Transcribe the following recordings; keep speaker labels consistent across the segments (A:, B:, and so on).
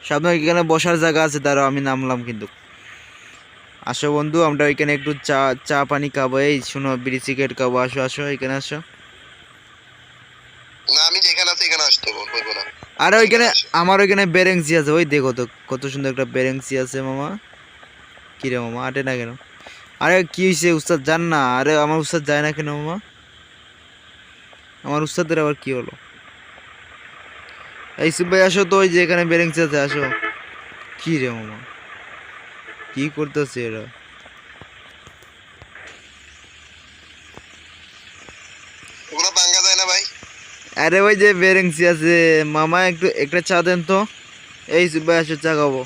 A: সামনে ওইখানে বসার জায়গা আছে, দাঁড়াও আমি নামলাম কিন্তু। আসো বন্ধু, আমরা ওইখানে একটু চা চা পানি খাবো। এই শোনো, বিড়ি সিগারেট খাবো। আসো আসো, এখানে আসো।
B: না আমি যেখানে আছি এখানে আসতে বলবো না।
A: আরে
B: এখানে
A: ওইখানে
B: আসো।
A: আমার ওইখানে বেরেংসি আছে, ওই দেখো তো কত সুন্দর একটা বেরেংসি আছে মামা। কি রে মামা, আটে না কেন? আরে কি হয়েছে উস্তাদ, যান না। আরে আমার উস্তাদ যায় না কেন মামা? আমার উস্তাদের আবার কি হলো? এই সুব ভাই আসো তো, ওই যে এখানে বেরেংসি আছে, আসো। কি রে মামা, কি করতেছে এরা?
B: ওগুলো ভাঙ্গা যায় না ভাই।
A: আরে ওই যে বেরেংসি আছে মামা, একটু একটা চা দেন তো। এই সুব ভাই আসো, চা খাবো।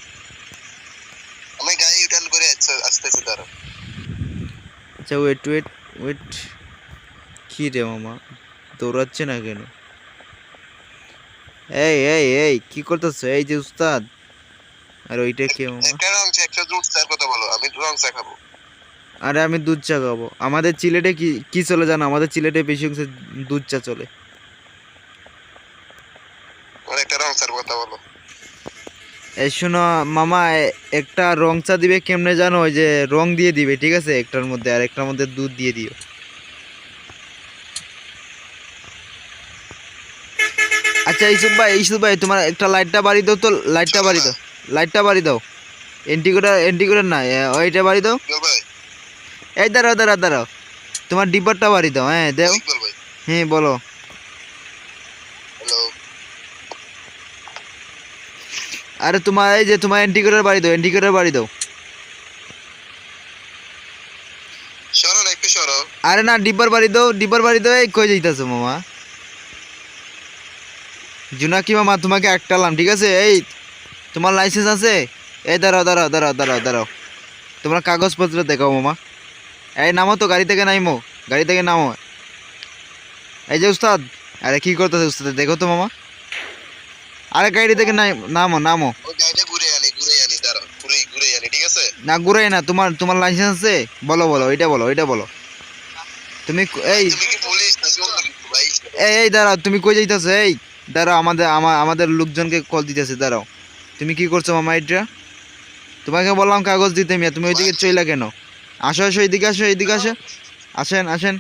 B: আমি গাড়ি রিটার্ন করে আসতেছি তারা।
A: আচ্ছা ওয়েট ওয়েট ওয়েট। কি রে মামা, দৌড়াচ্ছে না কেন? এই এই এই কি করতেছো? এই যে উস্তাদ। আর ওইটা কে মামা?
B: একটা রং চা, একটা দুধ চার কথা বলো, আমি রং চা খাবো।
A: আরে আমি দুধ চা খাবো। আমাদের সিলেটে কি কি চলে জানো? আমাদের সিলেটে বেশি অংশে দুধ চা চলে।
B: আর একটা রং চার কথা বলো।
A: এই শোনো মামা, একটা রং চা দিবে কেমনে জানো? ওই যে রং দিয়ে দিবে, ঠিক আছে, একটার মধ্যে, আর একটার মধ্যে দুধ দিয়ে দিও। আচ্ছা ইসুফ ভাই তোমার একটা লাইটটা বাড়ি দাও তো, লাইটটা
B: চলো
A: বাড়ি
B: না
A: দাও। লাইটটা বাড়ি দাও। এন্টিকোটার না, ওইটা বাড়ি দাও।
B: ইকবাল ভাই।
A: এই দাঁড়াও দাঁড়াও দাঁড়াও, তোমার ডিব্বারটা বাড়ি দাও। হ্যাঁ দাও।
B: ইকবাল ভাই।
A: হ্যাঁ বলো।
B: হ্যালো।
A: আরে তোমার এই যে তোমার এন্টিকোটার বাড়ি দাও, এন্টিকোটার বাড়ি দাও।
B: সরো না, একটু সরো।
A: আরে না, ডিব্বার বাড়ি দাও, ডিব্বার বাড়ি দাও। এই কই যাইতাছো মামা? জুনাকি মামা তোমাকে একটালাম, ঠিক আছে? এই তোমার লাইসেন্স আছে? এই দাঁড়াও দাঁড়াও দাঁড়াও দাঁড়াও দাঁড়াও, তোমার কাগজপত্র দেখাও মামা। এই নামো তো, গাড়ি থেকে নামো, গাড়ি থেকে নামো। এই যে উস্তাদ, আরে কি করতেছে উস্তাদ, দেখো তো মামা। আরে গাড়ি থেকে নামো নামো।
B: ওই গাড়িটা ঘুরে আনি দাঁড়াও, ঘুরে আনি, ঠিক আছে?
A: না ঘুরাই না, তোমার তোমার লাইসেন্স আছে? বলো বলো, ওইটা বলো, ওইটা বলো। তুমি
B: ভাই
A: এই
B: তুমি কি পুলিশ নাকি অন্য কিছু ভাই?
A: এই এই দাঁড়াও, তুমি কই যাইতেছো? এই দাঁড়াও, আমাদের লোকজনকে কল দিতেছে, দাঁড়াও। তুমি কি করছো মামা এটা? তোমাকে বললাম কাগজ দিতে মিয়া, তুমি ওইদিকে চইলা কেন? আসো আসো, এইদিকে আসো, এইদিকে আসো। আসেন আসেন।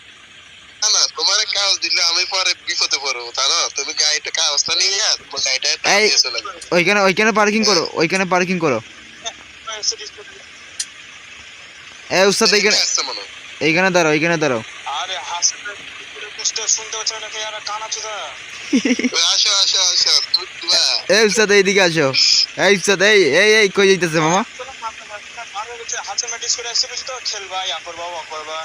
B: না না, তোমার কাগজ দিলে আমি পরে বিপদে পড়বো, তা না? তুমি গাড়িটা কাগজটা নিয়ে তোমার গাড়িটা টান
A: এই
B: দিয়ে চলে যাবে।
A: ওইখানে ওইখানে পার্কিং করো, ওইখানে পার্কিং করো। এই উস্তাদ এইখানে,
B: আসছে মনে হয়।
A: এইখানে দাঁড়াও, এইখানে দাঁড়াও।
C: আরে হাসতে শুনতে পাচ্ছ না, আর কানা চুদা।
B: ওই আসো আসো আসো তুবা।
A: এই উস্তাদ এইদিকে আসো। এই উস্তাদ, এই এই এই কই যাইতেছে মামা?
C: হাতে ম্যাটিস করে আসছে বুঝি তো, খেলবা ইয়া করবা ওয়া করবা।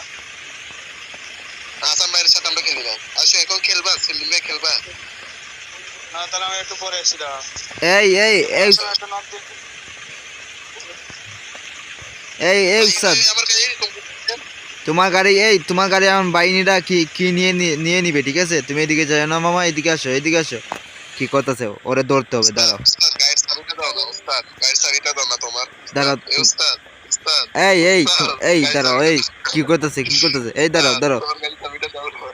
B: আসাম ভাইয়ের সাথে আমরা খেলি না। আসো এখন খেলবা, সেলিম ভাই খেলবা।
C: না তাহলে আমি একটু পরে আসছি দাঁড়া।
A: এই এই এই
C: একটা নক দিন।
A: এই এই
B: ভাই
A: উস্তাদ,
B: ভাই আমার কাছে
A: তোমার গাড়ি, এই তোমার গাড়ি আমার বাইনিটা কি কি নিয়ে নিবে, ঠিক আছে? তুমি এদিকে যাও না মামা, এদিকে আসো, এদিকে আসো। কি করতেছে? ওরে ধরতে হবে, দাঁড়াও
B: উস্তাদ গাড়ির চাবিটা দাও না, উস্তাদ গাড়ির চাবিটা দাও না তোমার।
A: দাঁড়াও।
B: এই উস্তাদ উস্তাদ
A: এই এই
B: উস্তাদ
A: এই
B: গাড়ির
A: দাঁড়াও,
B: চাবিটা
A: এই
B: দাও।
A: কি করতেছে, কি করতেছে? এই দাঁড়াও দাঁড়াও,
B: তোমার গাড়ির চাবিটা দাও না।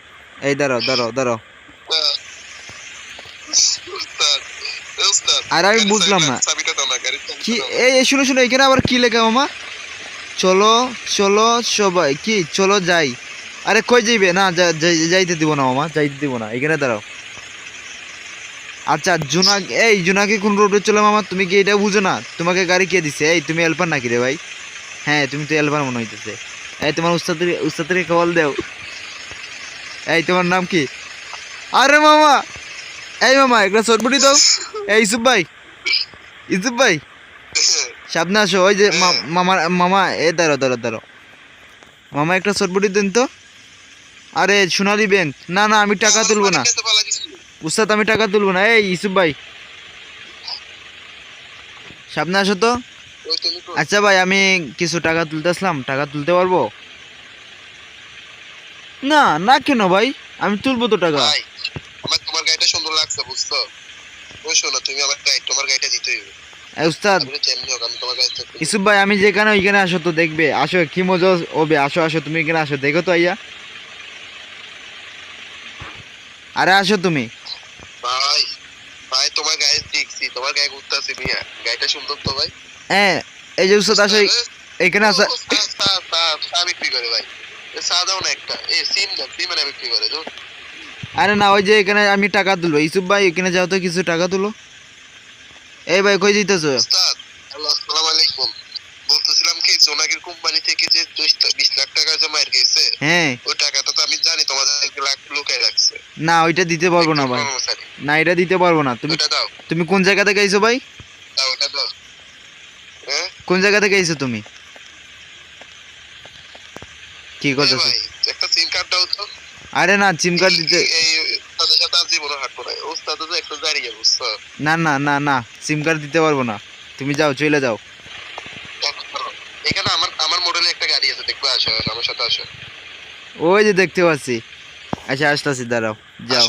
A: এই দাঁড়াও দাঁড়াও দাঁড়াও।
B: উস্তাদ উস্তাদ
A: আর আমি
B: গাড়ির
A: বুঝলাম না
B: চাবিটা দাও না, গাড়ির চাবিটা
A: কি।
B: দাও না।
A: এই শুনো শুনো, এখানে আবার কি লেখা মামা? চলো চলো সবাই, কি চলো যাই? আরে কই যাইবে? না যাইতে দিব না মামা, যাইতে দিব না, এখানে দাঁড়াও। আচ্ছা এই জুনাকি কোন রোডে চলে মামা? তুমি কি এটা বুঝো না? তোমাকে গাড়ি কে দিছে? এই তুমি হেল্পার নাকি রে ভাই? হ্যাঁ তুমি তো হেল্পার মনে হইতেছে। এই তোমার উস্তাদের কল দেও। এই তোমার নাম কি? আরে মামা, এই মামা একটা চটবটি দাও। এই ইসুফ ভাই সামনে আসো। ওই যে মামা মামা, এ দাঁড়াও দাঁড়াও দাঁড়াও মামা, একটা চটবটি দেন তো। আরে সোনালী ব্যাংক, না না আমি টাকা তুলবো না উস্তাদ, আমি টাকা তুলবো না। এই ইসুফ ভাই সামনে আসো তো।
B: ওই তুমি তো
A: আচ্ছা ভাই, আমি কিছু টাকা তুলতে আসলাম, টাকা তুলতে পারবো? না না কেন ভাই, আমি তুলবো তো টাকা।
B: ভাই আমার তোমার গাড়িটা সুন্দর লাগছে বুঝছো? ওই শোনো, তুমি আমার গাড়ি, তোমার গাড়িটা দিতে হইবে।
A: এই উস্তাদ
B: আমি যেমনি হোক আমি তোমার গাড়িটা
A: ইসুফ ভাই, আমি যেখানে ওইখানে আসো তো, দেখবে আসো, কি মজা হবে। আসো আসো, তুমি এখানে আসো, দেখো তো আইয়া। আরে আসো তুমি।
B: ভাই ভাই তোমার গাড়ি দেখছি, দেখতেছি তোমার গায়ে ঘুরতেছি মিয়া, গাড়িটা সুন্দর তো ভাই।
A: হ্যাঁ এই যে উস্তাদ আসে এখানে আসা।
B: চা বিক্রি করে ভাই, চা দাও না একটা। সিম দাও, সিম এনে বিক্রি করে তো।
A: আরে না ওই যে এখানে আমি টাকা তুলবো, ইসুফ ভাই এখানে যাও তো কিছু টাকা তুলো। এই ভাই কই দিতেছো?
B: উস্তাদ হ্যালো, আসসালামু আলাইকুম। বলতেছিলাম কি, জোনাকির কোম্পানি থেকে যে 20 লাখ টাকা যে মার গেছে,
A: হ্যাঁ
B: ওই টাকাটা তো আমি জানি তোমাদের 1 লাখ লুকায় রাখছে।
A: না ওইটা দিতে পারবো না ভাই,
B: কর্মচারী,
A: না এটা দিতে পারবো না। তুমি
B: ওটা দাও,
A: তুমি কোন জায়গা থেকে আইছো ভাই?
B: দাও ওটা দাও। হ্যাঁ
A: কোন জায়গা থেকে আইছো তুমি? কি
B: এই
A: করতেছো?
B: ভাই একটা সিম কার্ড দাও তো।
A: আরে না সিম কার্ড দিতে,
B: এই তাদের সাথে আর জীবনে হাঁটবো না, ওস্তাদ তো একটু দাঁড়িয়ে বুঝছো।
A: না না না না সিম কার্ড দিতে পারবো না। তুমি যাও চলে যাও।
B: এখানে আমার আমার মডেলে একটা গাড়ি আছে, দেখবে, আসো আমার সাথে আসো।
A: ওই যে দেখতে পাচ্ছি। আচ্ছা আসতেছি, দাঁড়াও যাও।